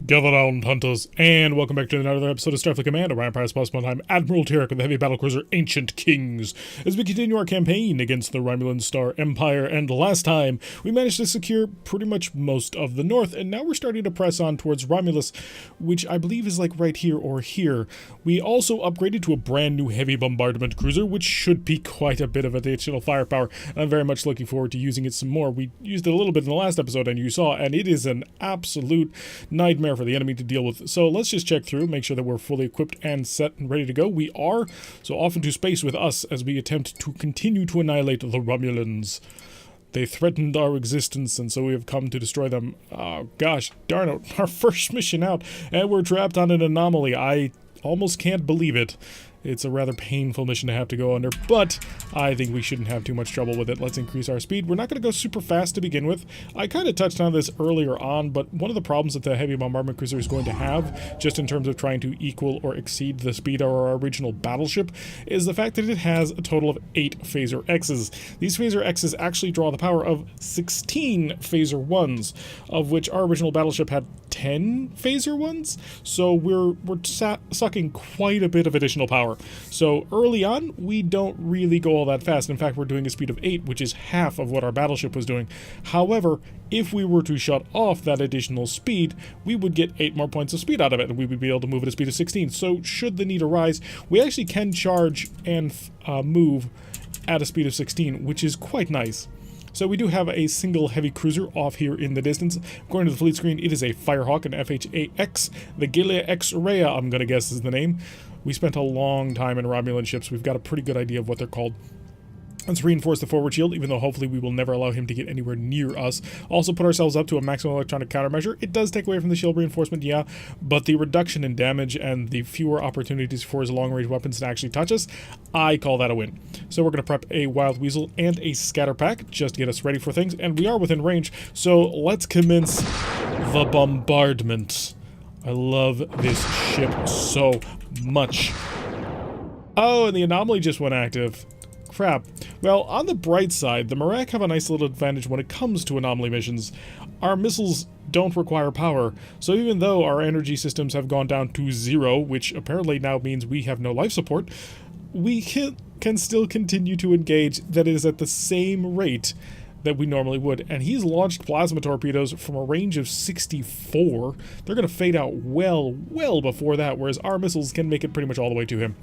Gather round, hunters, and welcome back to another episode of Starfleet Command. Orion Pirates plus one time Admiral Tarek of the heavy battlecruiser Ancient Kings, as we continue our campaign against the Romulan Star Empire. And last time, we managed to secure pretty much most of the north, and now we're starting to press on towards Romulus, which I believe is like right here or here. We also upgraded to a brand new heavy bombardment cruiser, which should be quite a bit of additional firepower, and I'm very much looking forward to using it some more. We used it a little bit in the last episode, and you saw, and it is an absolute nightmare for the enemy to deal with. So let's just check through, make sure that we're fully equipped and set and ready to go. We are, so off into space with us as we attempt to continue to annihilate the Romulans. They threatened our existence, and so we have come to destroy them. Oh gosh, darn it, our first mission out, and we're trapped on an anomaly. I almost can't believe it. It's a rather painful mission to have to go under, but I think we shouldn't have too much trouble with it. Let's increase our speed. We're not going to go super fast to begin with. I kind of touched on this earlier on, but one of the problems that the heavy bombardment cruiser is going to have, just in terms of trying to equal or exceed the speed of our original battleship, is the fact that it has a total of 8 phaser X's. These phaser X's actually draw the power of 16 phaser 1s, of which our original battleship had 10 phaser 1s, so we're sucking quite a bit of additional power. So early on, we don't really go all that fast. In fact, we're doing a speed of 8, which is half of what our battleship was doing. However, if we were to shut off that additional speed, we would get 8 more points of speed out of it, and we would be able to move at a speed of 16. So should the need arise, we actually can charge and move at a speed of 16, which is quite nice. So we do have a single heavy cruiser off here in the distance. According to the fleet screen, it is a Firehawk, an FHAX. The Galea X-Raya, I'm going to guess is the name. We spent a long time in Romulan ships. We've got a pretty good idea of what they're called. Let's reinforce the forward shield, even though hopefully we will never allow him to get anywhere near us. Also put ourselves up to a maximum electronic countermeasure. It does take away from the shield reinforcement, yeah, but the reduction in damage and the fewer opportunities for his long-range weapons to actually touch us, I call that a win. So we're going to prep a Wild Weasel and a Scatter Pack just to get us ready for things, and we are within range, so let's commence the bombardment. I love this ship so much. Oh, and the anomaly just went active. Crap. Well, on the bright side, the Marak have a nice little advantage when it comes to anomaly missions. Our missiles don't require power, so even though our energy systems have gone down to 0, which apparently now means we have no life support, we can still continue to engage. That is at the same rate that we normally would. And he's launched plasma torpedoes from a range of 64. They're going to fade out well before that, whereas our missiles can make it pretty much all the way to him.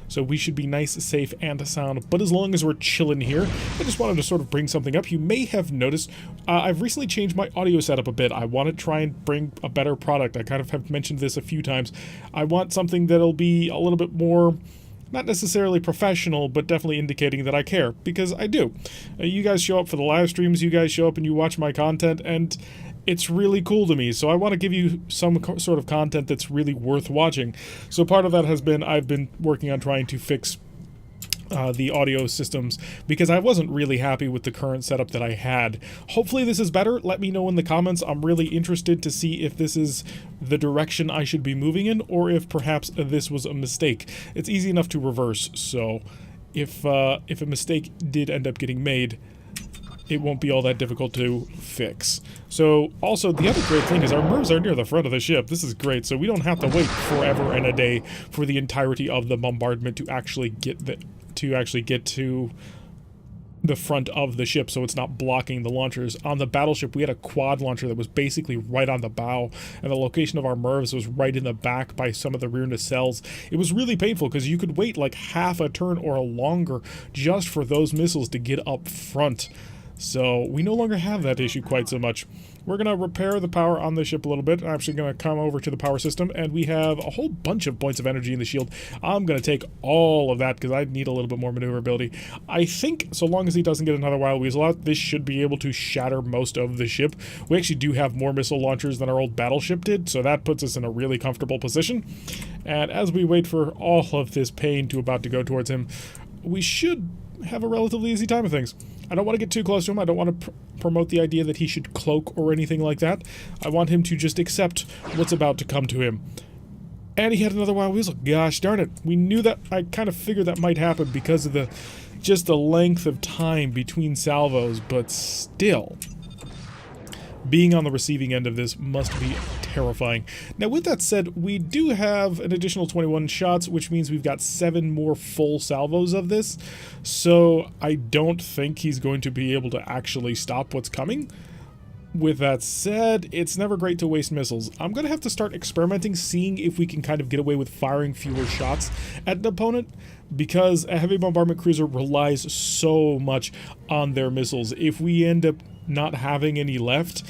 So we should be nice, safe, and sound. But as long as we're chilling here, I just wanted to sort of bring something up. You may have noticed I've recently changed my audio setup a bit. I want to try and bring a better product. I kind of have mentioned this a few times. I want something that'll be a little bit more, not necessarily professional, but definitely indicating that I care, because I do. You guys show up for the live streams, you guys show up and you watch my content, and it's really cool to me, so I want to give you some sort of content that's really worth watching. So part of that has been, I've been working on trying to fix the audio systems, because I wasn't really happy with the current setup that I had. Hopefully this is better. Let me know in the comments. I'm really interested to see if this is the direction I should be moving in, or if perhaps this was a mistake. It's easy enough to reverse, so if a mistake did end up getting made, it won't be all that difficult to fix. So, also, the other great thing is our MIRVs are near the front of the ship. This is great, so we don't have to wait forever and a day for the entirety of the bombardment to actually get to the front of the ship, so it's not blocking the launchers. On the battleship, we had a quad launcher that was basically right on the bow, and the location of our MIRVs was right in the back by some of the rear nacelles. It was really painful, because you could wait like half a turn or longer just for those missiles to get up front. So we no longer have that issue quite so much. We're going to repair the power on the ship a little bit. I'm actually going to come over to the power system, and we have a whole bunch of points of energy in the shield. I'm going to take all of that because I need a little bit more maneuverability. I think so long as he doesn't get another Wild Weasel out, this should be able to shatter most of the ship. We actually do have more missile launchers than our old battleship did, so that puts us in a really comfortable position. And as we wait for all of this pain to about to go towards him, we should have a relatively easy time of things. I don't want to get too close to him. I don't want to promote the idea that he should cloak or anything like that. I want him to just accept what's about to come to him. And he had another Wild Weasel. Gosh darn it. We knew that. I kind of figured that might happen because of the length of time between salvos, but still. Being on the receiving end of this must be terrifying. Now, with that said, we do have an additional 21 shots, which means we've got 7 more full salvos of this, so I don't think he's going to be able to actually stop what's coming. With that said, it's never great to waste missiles. I'm going to have to start experimenting, seeing if we can kind of get away with firing fewer shots at an opponent, because a heavy bombardment cruiser relies so much on their missiles. If we end up not having any left,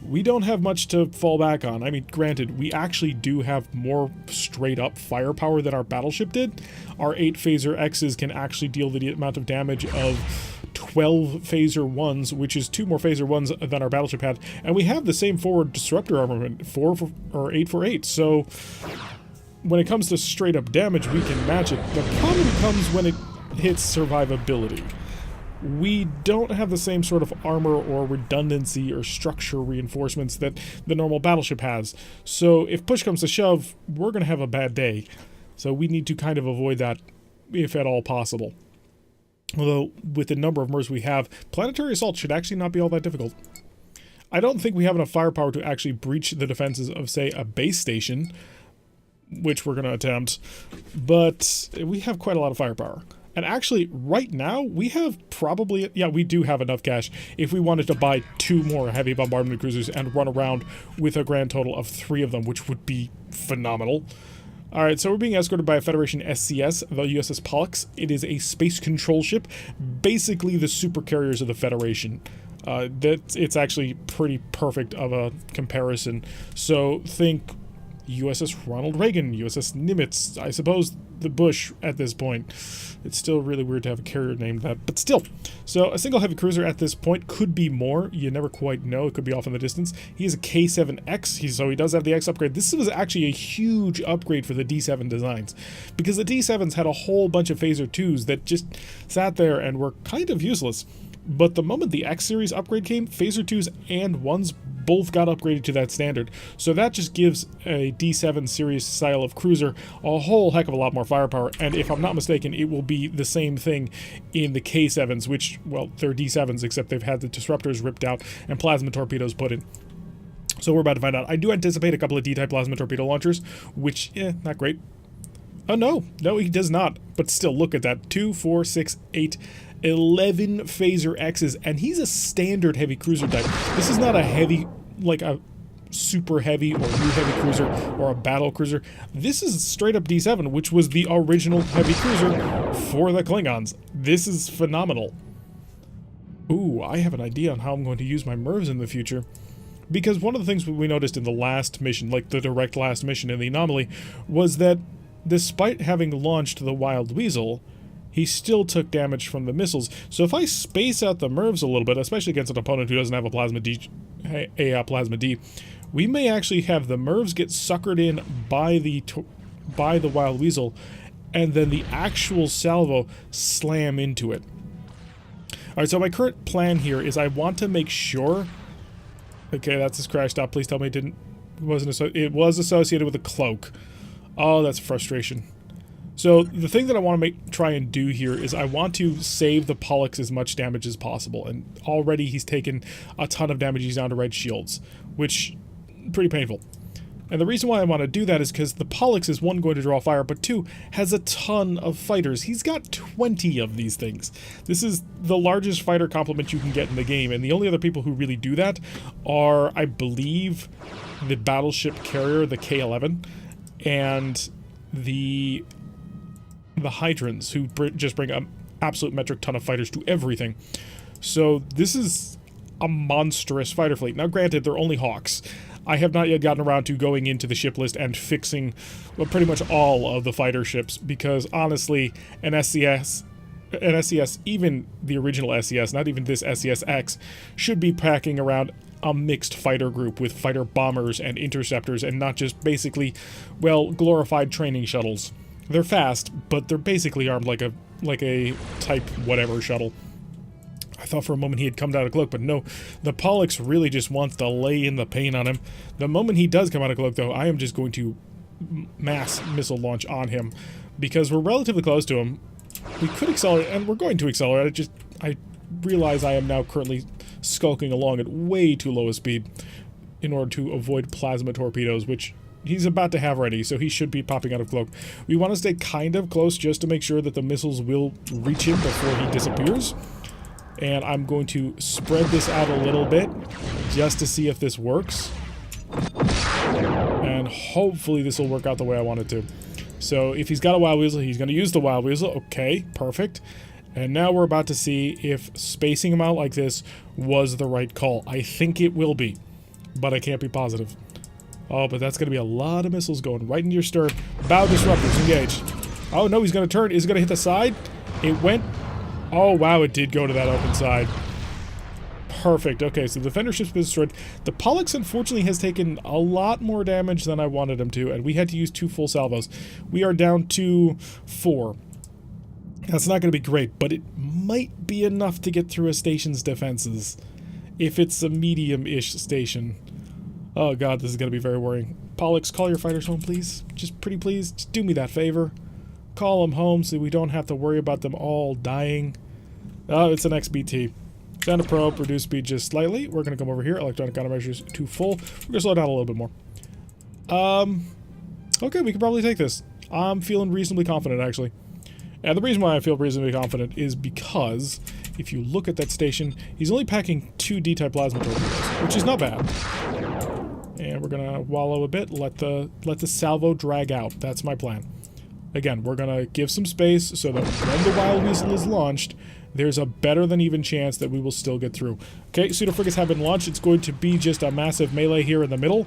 we don't have much to fall back on. I mean, granted, we actually do have more straight-up firepower than our battleship did. Our 8 phaser X's can actually deal the amount of damage of 12 phaser 1s, which is 2 more phaser 1s than our battleship had, and we have the same forward disruptor armament, 8 for 8, so when it comes to straight-up damage, we can match it. The problem comes when it hits survivability. We don't have the same sort of armor or redundancy or structure reinforcements that the normal battleship has. So if push comes to shove, we're going to have a bad day. So we need to kind of avoid that if at all possible. Although, with the number of MERS we have, planetary assault should actually not be all that difficult. I don't think we have enough firepower to actually breach the defenses of, say, a base station, which we're going to attempt, but we have quite a lot of firepower. And actually, right now, we have probably, yeah, we do have enough cash if we wanted to buy 2 more heavy bombardment cruisers and run around with a grand total of 3 of them, which would be phenomenal. Alright, so we're being escorted by a Federation SCS, the USS Pollux. It is a space control ship, basically the supercarriers of the Federation. It's actually pretty perfect of a comparison. So think USS Ronald Reagan, USS Nimitz, I suppose the Bush at this point. It's still really weird to have a carrier named that, but still. So a single heavy cruiser at this point could be more. You never quite know. It could be off in the distance. He is a K7X, so he does have the X upgrade. This was actually a huge upgrade for the D7 designs, because the D7s had a whole bunch of Phaser 2s that just sat there and were kind of useless. But the moment the X series upgrade came, Phaser 2s and 1s both got upgraded to that standard. So that just gives a D7 series style of cruiser a whole heck of a lot more firepower. And if I'm not mistaken, it will be the same thing in the K7s, which, well, they're D7s, except they've had the disruptors ripped out and plasma torpedoes put in. So we're about to find out. I do anticipate a couple of D-type plasma torpedo launchers, which, not great. Oh, no, he does not. But still, look at that. 2, 4, 6, 8... 11 Phaser X's, and he's a standard heavy cruiser type. This is not a heavy, like a super heavy or new heavy cruiser or a battle cruiser. This is straight up D7, which was the original heavy cruiser for the Klingons. This is phenomenal. Ooh, I have an idea on how I'm going to use my MERVs in the future. Because one of the things we noticed in the last mission, like the direct last mission in the Anomaly, was that despite having launched the Wild Weasel, he still took damage from the missiles. So if I space out the MERVs a little bit, especially against an opponent who doesn't have a Plasma D, we may actually have the MERVs get suckered in by the Wild Weasel, and then the actual salvo slam into it. Alright, so my current plan here is I want to make sure... Okay, that's his crash stop. Please tell me it was associated with a cloak. Oh, that's frustration. So the thing that I want to try and do here is I want to save the Pollux as much damage as possible, and already he's taken a ton of damage. He's down to red shields, which pretty painful. And the reason why I want to do that is because the Pollux is, 1, going to draw fire, but 2, has a ton of fighters. He's got 20 of these things. This is the largest fighter complement you can get in the game, and the only other people who really do that are, I believe, the battleship carrier, the K-11, and the Hydrons, who just bring an absolute metric ton of fighters to everything. So this is a monstrous fighter fleet. Now granted, they're only Hawks. I have not yet gotten around to going into the ship list and fixing, well, pretty much all of the fighter ships, because honestly, an SCS, even the original SCS, not even this SCS-X, should be packing around a mixed fighter group with fighter bombers and interceptors, and not just basically, well, glorified training shuttles. They're fast, but they're basically armed like a type whatever shuttle. I thought for a moment he had come down a cloak, but no. The Pollux really just wants to lay in the pain on him. The moment he does come out of cloak, though, I am just going to mass missile launch on him, because we're relatively close to him. We could accelerate, and we're going to accelerate. I realize I am now currently skulking along at way too low a speed. in order to avoid plasma torpedoes, which he's about to have ready, so he should be popping out of cloak. We want to stay kind of close just to make sure that the missiles will reach him before he disappears. And I'm going to spread this out a little bit just to see if this works. And hopefully this will work out the way I want it to. So if he's got a Wild Weasel, he's going to use the Wild Weasel. Okay, perfect. And now we're about to see if spacing him out like this was the right call. I think it will be, but I can't be positive. Oh, but that's going to be a lot of missiles going right into your stern. Bow disruptors engaged. Oh, no, he's going to turn. Is it going to hit the side? It went... Oh, wow, it did go to that open side. Perfect. Okay, so the defender ship's been destroyed. The Pollux, unfortunately, has taken a lot more damage than I wanted him to, and we had to use 2 full salvos. We are down to 4. That's not going to be great, but it might be enough to get through a station's defenses. If it's a medium-ish station. Oh god, this is going to be very worrying. Pollux, call your fighters home, please. Just pretty please, just do me that favor. Call them home so we don't have to worry about them all dying. Oh, it's an XBT. Send a probe, reduce speed just slightly. We're going to come over here. Electronic countermeasures to full. We're going to slow down a little bit more. Okay, we can probably take this. I'm feeling reasonably confident, actually. And the reason why I feel reasonably confident is because if you look at that station, he's only packing 2 D-type plasma torpedoes, which is not bad. And we're gonna wallow a bit, let the salvo drag out. That's my plan. Again, we're gonna give some space so that when the Wild Weasel is launched, there's a better than even chance that we will still get through. Okay, pseudo frigates have been launched. It's going to be just a massive melee here in the middle.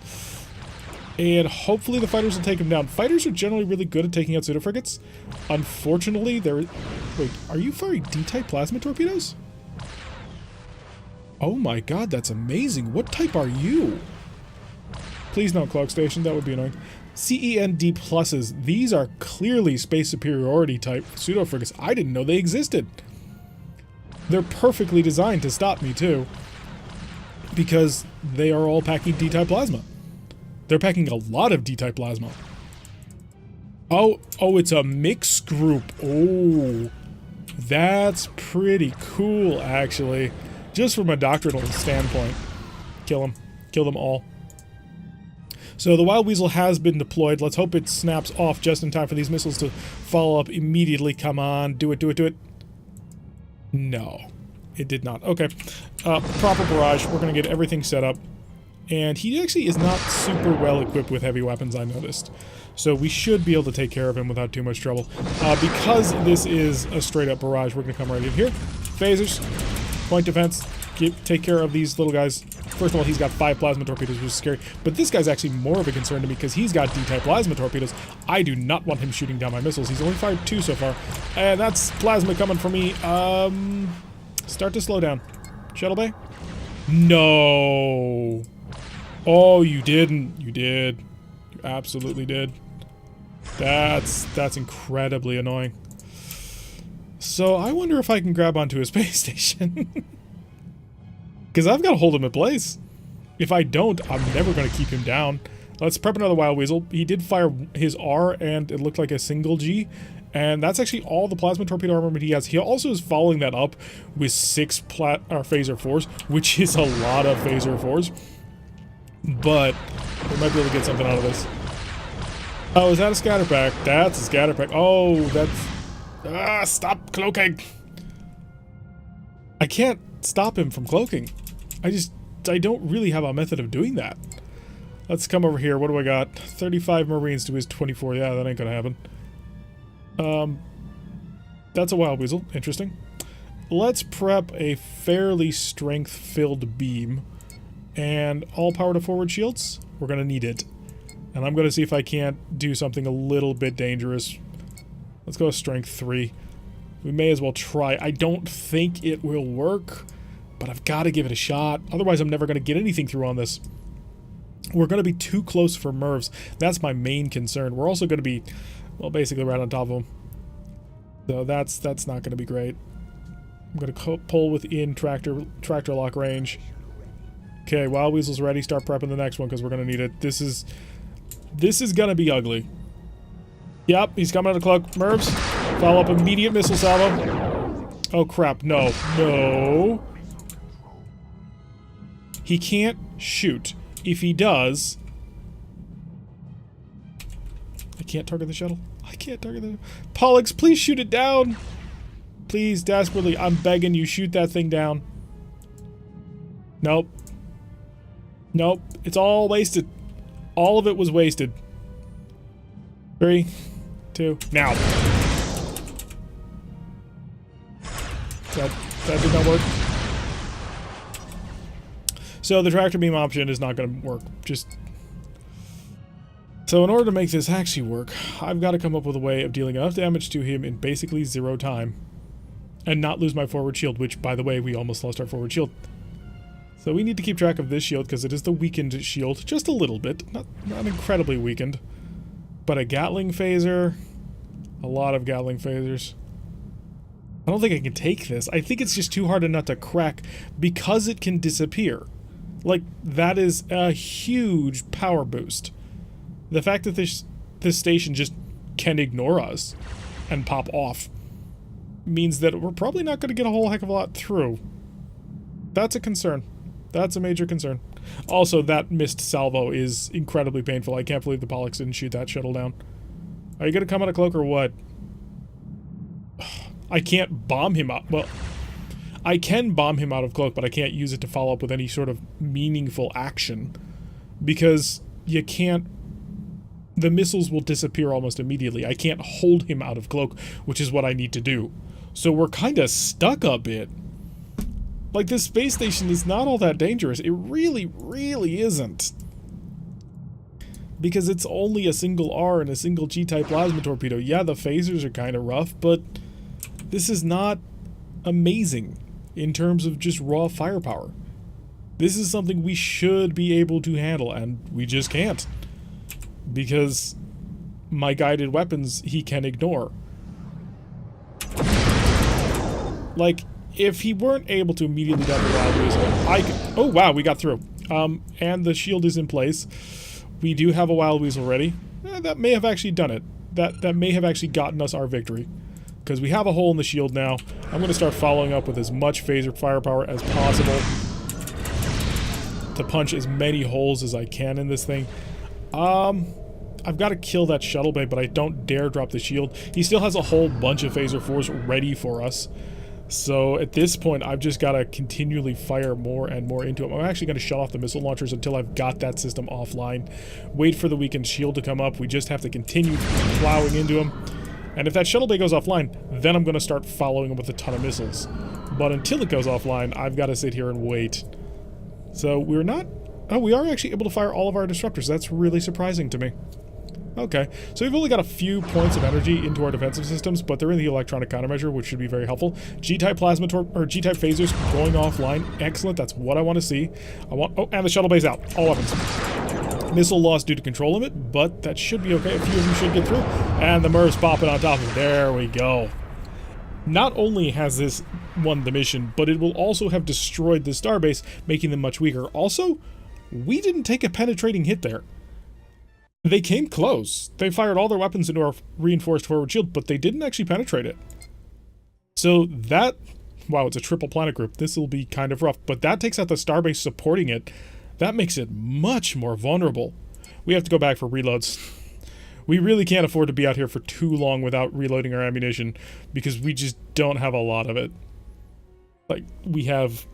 And hopefully the fighters will take him down. Fighters are generally really good at taking out pseudo frigates. Unfortunately, wait, are you firing D-type plasma torpedoes? Oh my god, that's amazing. What type are you? Please no cloak station, that would be annoying. CEND pluses. These are clearly space superiority type pseudo frigates. I didn't know they existed. They're perfectly designed to stop me too, because they are all packing D-type plasma. They're packing a lot of D-type plasma. Oh, it's a mixed group. Oh, that's pretty cool, actually. Just from a doctrinal standpoint. Kill them. Kill them all. So the Wild Weasel has been deployed. Let's hope it snaps off just in time for these missiles to follow up immediately. Come on. Do it, do it, do it. No. It did not. Okay. Proper barrage. We're going to get everything set up. And he actually is not super well equipped with heavy weapons, I noticed. So we should be able to take care of him without too much trouble. Because this is a straight-up barrage, we're going to come right in here. Phasers. Point defense. Take care of these little guys. First of all, he's got 5 plasma torpedoes, which is scary. But this guy's actually more of a concern to me because he's got D-type plasma torpedoes. I do not want him shooting down my missiles. He's only fired 2 so far. And that's plasma coming for me. Start to slow down. Shuttle bay? No. Oh, you didn't. You did. You absolutely did. That's incredibly annoying. So I wonder if I can grab onto a space station. Because I've got to hold him in place. If I don't, I'm never going to keep him down. Let's prep another Wild Weasel. He did fire his R, and it looked like a single G. And that's actually all the plasma torpedo armament he has. He also is following that up with 6 phaser 4s, which is a lot of phaser 4s. But we might be able to get something out of this. Oh, is that a scatterpack? That's a scatterpack. Oh, that's... stop cloaking! I can't stop him from cloaking. I don't really have a method of doing that. Let's come over here. What do I got? 35 Marines to his 24. Yeah, that ain't gonna happen. That's a Wild Weasel. Interesting. Let's prep a fairly strength-filled beam. And all power to forward shields. We're gonna need it. And I'm gonna see if I can't do something a little bit dangerous. Let's go with strength 3. We may as well try. I don't think it will work, but I've got to give it a shot. Otherwise, I'm never going to get anything through on this. We're going to be too close for MIRVs. That's my main concern. We're also going to be, well, basically right on top of them. So that's not going to be great. I'm going to pull within tractor lock range. Okay, Wild Weasel's ready. Start prepping the next one because we're going to need it. This is going to be ugly. Yep, he's coming out of cloak. MIRVs. Follow up immediate missile salvo. Oh crap, no. He can't shoot if he does... I can't target the shuttle. I can't target the... Pollux, please shoot it down! Please, desperately, I'm begging you, shoot that thing down. Nope. Nope. It's all wasted. All of it was wasted. 3, 2, now. That did not work. So the tractor beam option is not going to work. So in order to make this actually work, I've got to come up with a way of dealing enough damage to him in basically 0 time. And not lose my forward shield, which, by the way, we almost lost our forward shield. So we need to keep track of this shield, because it is the weakened shield. Just a little bit. Not incredibly weakened. But a Gatling phaser. A lot of Gatling phasers. I don't think I can take this. I think it's just too hard a nut to crack, because it can disappear. Like, that is a huge power boost. The fact that this station just can ignore us and pop off means that we're probably not going to get a whole heck of a lot through. That's a concern. That's a major concern. Also, that missed salvo is incredibly painful. I can't believe the Pollux didn't shoot that shuttle down. Are you going to come out of cloak or what? I can't bomb him out. Well, I can bomb him out of cloak, but I can't use it to follow up with any sort of meaningful action. Because you can't... The missiles will disappear almost immediately. I can't hold him out of cloak, which is what I need to do. So we're kind of stuck a bit. Like, this space station is not all that dangerous. It really, really isn't. Because it's only a single R and a single G-type plasma torpedo. Yeah, the phasers are kind of rough, but this is not amazing in terms of just raw firepower. This is something we should be able to handle, and we just can't. Because my guided weapons he can ignore. Like, if he weren't able to immediately down the wild weasel, I could... Oh, wow, we got through. And the shield is in place. We do have a wild weasel ready. That may have actually done it. That may have actually gotten us our victory. Because we have a hole in the shield now. I'm going to start following up with as much phaser firepower as possible to punch as many holes as I can in this thing. I've got to kill that shuttle bay, but I don't dare drop the shield. He still has a whole bunch of phaser 4s ready for us. So at this point, I've just got to continually fire more and more into him. I'm actually going to shut off the missile launchers until I've got that system offline. Wait for the weakened shield to come up. We just have to continue plowing into him. And if that shuttle bay goes offline, then I'm going to start following him with a ton of missiles. But until it goes offline, I've got to sit here and wait. So we're not... Oh, we are actually able to fire all of our disruptors. That's really surprising to me. Okay, so we've only got a few points of energy into our defensive systems, but they're in the electronic countermeasure, which should be very helpful. G-type plasma or G-type phasers going offline. Excellent, that's what I want to see. Oh, and the shuttle bay's out. All weapons. Missile loss due to control limit, but that should be okay. A few of them should get through. And the MIRV's popping on top of it. There we go. Not only has this won the mission, but it will also have destroyed the starbase, making them much weaker. Also, we didn't take a penetrating hit there. They came close. They fired all their weapons into our reinforced forward shield, but they didn't actually penetrate it. So that... Wow, it's a triple planet group. This will be kind of rough, but that takes out the starbase supporting it. That makes it much more vulnerable. We have to go back for reloads. We really can't afford to be out here for too long without reloading our ammunition, because we just don't have a lot of it. Like, we have...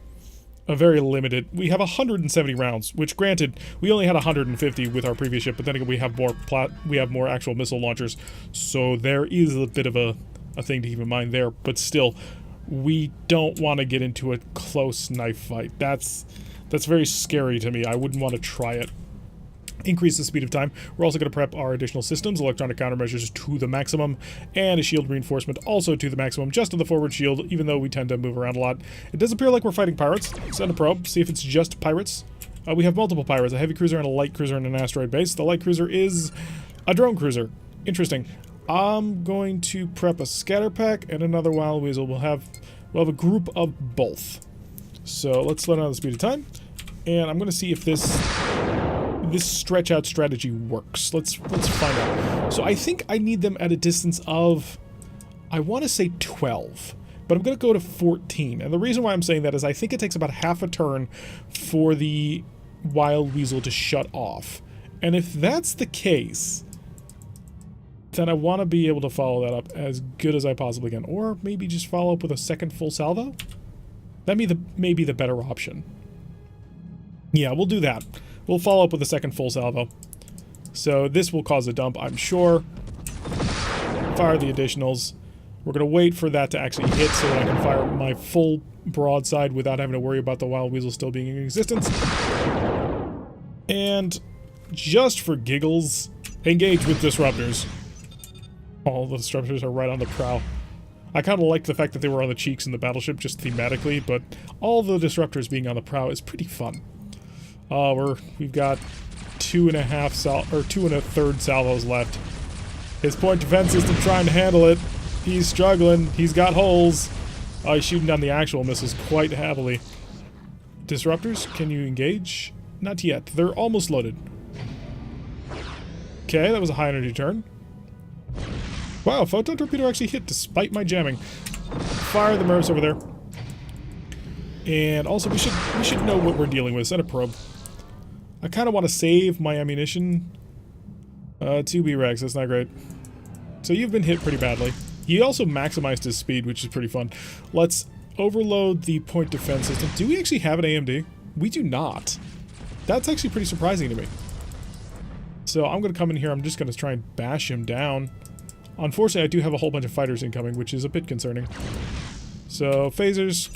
a very limited... We have 170 rounds, which granted, we only had 150 with our previous ship, but then again, we have more actual missile launchers, so there is a bit of a thing to keep in mind there, but still, we don't want to get into a close knife fight. That's very scary to me. I wouldn't want to try it. Increase the speed of time. We're also going to prep our additional systems, electronic countermeasures to the maximum, and a shield reinforcement also to the maximum, just to the forward shield, even though we tend to move around a lot. It does appear like we're fighting pirates. Send a probe, see if it's just pirates. We have multiple pirates, a heavy cruiser and a light cruiser in an asteroid base. The light cruiser is a drone cruiser. Interesting. I'm going to prep a scatter pack and another wild weasel. We'll have a group of both. So let's slow down the speed of time, and I'm going to see if this stretch out strategy works. Let's find out. So I think I need them at a distance of, I want to say 12, but I'm going to go to 14. And the reason why I'm saying that is I think it takes about half a turn for the Wild Weasel to shut off. And if that's the case, then I want to be able to follow that up as good as I possibly can. Or maybe just follow up with a second full salvo? That'd be the better option. Yeah, we'll do that. We'll follow up with a second full salvo. So this will cause a dump, I'm sure. Fire the additionals. We're going to wait for that to actually hit so that I can fire my full broadside without having to worry about the Wild Weasel still being in existence. And just for giggles, engage with disruptors. All the disruptors are right on the prow. I kind of like the fact that they were on the cheeks in the battleship, just thematically, but all the disruptors being on the prow is pretty fun. We've got 2 1/3 salvos left. His point defense system trying to handle it. He's struggling. He's got holes. He's shooting down the actual missiles quite heavily. Disruptors, can you engage? Not yet. They're almost loaded. Okay, that was a high energy turn. Wow, photon torpedo actually hit despite my jamming. Fire the MIRVs over there. And also, we should know what we're dealing with. Send a probe. I kind of want to save my ammunition. 2 B-Rex, that's not great. So you've been hit pretty badly. He also maximized his speed, which is pretty fun. Let's overload the point defense system. Do we actually have an AMD? We do not. That's actually pretty surprising to me. So I'm going to come in here. I'm just going to try and bash him down. Unfortunately, I do have a whole bunch of fighters incoming, which is a bit concerning. So, phasers.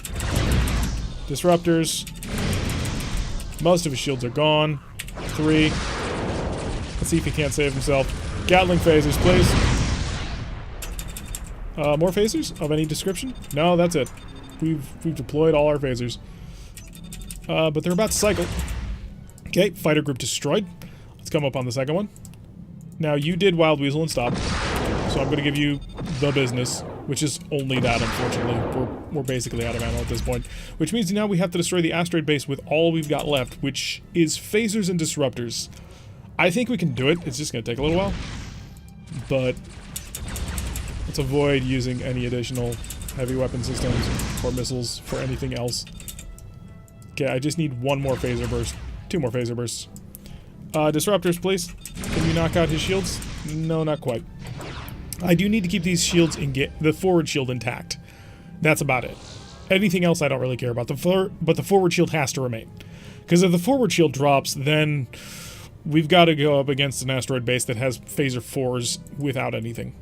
Disruptors. Most of his shields are gone. 3. Let's see if he can't save himself. Gatling phasers, please. More phasers of any description? No, that's it. We've deployed all our phasers. But they're about to cycle. Okay, fighter group destroyed. Let's come up on the second one. Now, you did Wild Weasel and stop. So I'm going to give you the business, which is only that, unfortunately. We're basically out of ammo at this point. Which means now we have to destroy the asteroid base with all we've got left, which is phasers and disruptors. I think we can do it. It's just going to take a little while. But let's avoid using any additional heavy weapon systems or missiles for anything else. Okay, I just need 1 more phaser burst. 2 more phaser bursts. Disruptors, please. Can you knock out his shields? No, not quite. I do need to keep these shields the forward shield intact. That's about it. Anything else I don't really care about. But the forward shield has to remain. Because if the forward shield drops, then we've got to go up against an asteroid base that has phaser 4s without anything.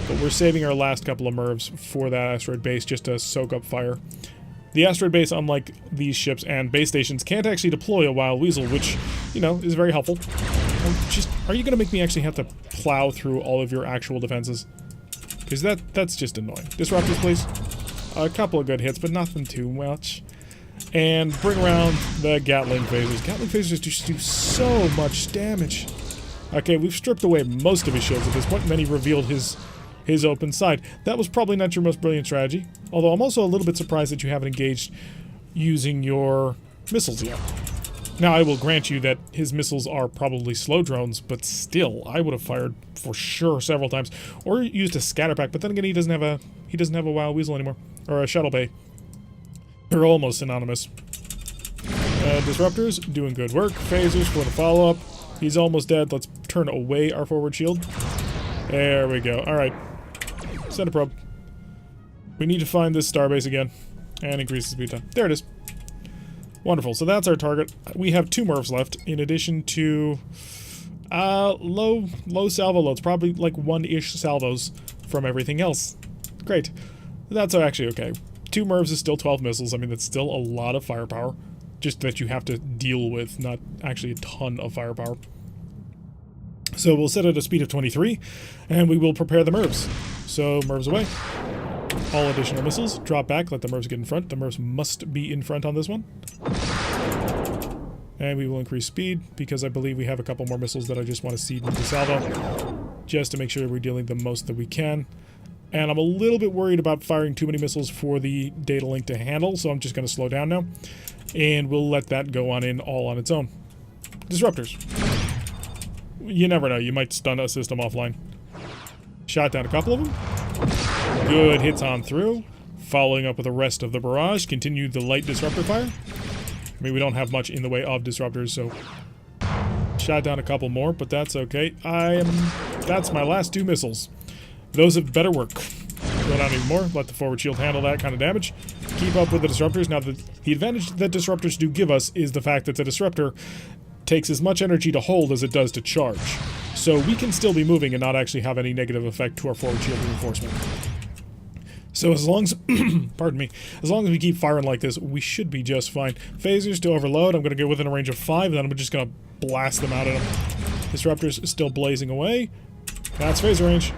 But we're saving our last couple of MIRVs for that asteroid base just to soak up fire. The asteroid base, unlike these ships and base stations, can't actually deploy a Wild Weasel, which, you know, is very helpful. Are you going to make me actually have to plow through all of your actual defenses? Because that's just annoying. Disruptors, please. A couple of good hits, but nothing too much. And bring around the Gatling phasers. Gatling phasers just do so much damage. Okay, we've stripped away most of his shields at this point, and then he revealed his open side. That was probably not your most brilliant strategy. Although I'm also a little bit surprised that you haven't engaged using your missiles yet. Now, I will grant you that his missiles are probably slow drones, but still, I would have fired for sure several times. Or used a scatter pack, but then again, he doesn't have a Wild Weasel anymore. Or a shuttle bay. They're almost synonymous. Disruptors, doing good work. Phasers for the follow-up. He's almost dead. Let's turn away our forward shield. There we go. Alright. Send a probe. We need to find this starbase again. And increase the speed time. There it is. Wonderful. So that's our target. We have 2 MIRVs left, in addition to low salvo loads. Probably like 1-ish salvos from everything else. Great. That's actually okay. 2 MIRVs is still 12 missiles. I mean, that's still a lot of firepower. Just that you have to deal with, not actually a ton of firepower. So we'll set it at a speed of 23, and we will prepare the MIRVs. So, MIRVs away. All additional missiles. Drop back, let the MIRVs get in front. The MIRVs must be in front on this one. And we will increase speed, because I believe we have a couple more missiles that I just want to seed into salvo. Just to make sure we're dealing the most that we can. And I'm a little bit worried about firing too many missiles for the data link to handle, so I'm just going to slow down now. And we'll let that go on in all on its own. Disruptors. You never know, you might stun a system offline. Shot down a couple of them. Good hits on through. Following up with the rest of the barrage. Continue the light disruptor fire. I mean, we don't have much in the way of disruptors, so... Shot down a couple more, but that's okay. That's my last 2 missiles. Those have better work. Go down even more, let the forward shield handle that kind of damage. Keep up with the disruptors. Now, the advantage that disruptors do give us is the fact that the disruptor takes as much energy to hold as it does to charge. So we can still be moving and not actually have any negative effect to our forward shield reinforcement. So as long as, pardon me, as long as we keep firing like this, we should be just fine. Phasers to overload. I'm going to get within a range of 5, and then I'm just going to blast them out at them. Disruptors still blazing away. That's phaser range.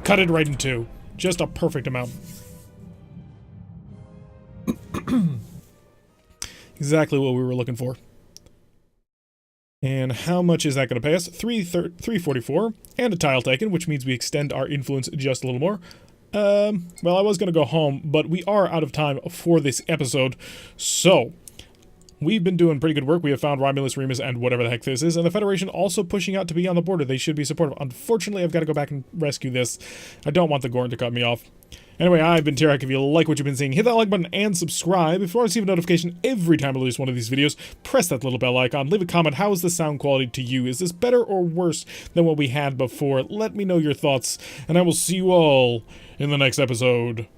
Cut it right in 2. Just a perfect amount. Exactly what we were looking for. And how much is that going to pay us? 344 and a tile taken, which means we extend our influence just a little more. Well, I was going to go home, but we are out of time for this episode. So, we've been doing pretty good work. We have found Romulus, Remus, and whatever the heck this is, and the Federation also pushing out to be on the border. They should be supportive. Unfortunately, I've got to go back and rescue this. I don't want the Gorn to cut me off. Anyway, I've been Tarek. If you like what you've been seeing, hit that like button and subscribe. If you want to receive a notification every time I release one of these videos, press that little bell icon. Leave a comment. How is the sound quality to you? Is this better or worse than what we had before? Let me know your thoughts, and I will see you all in the next episode.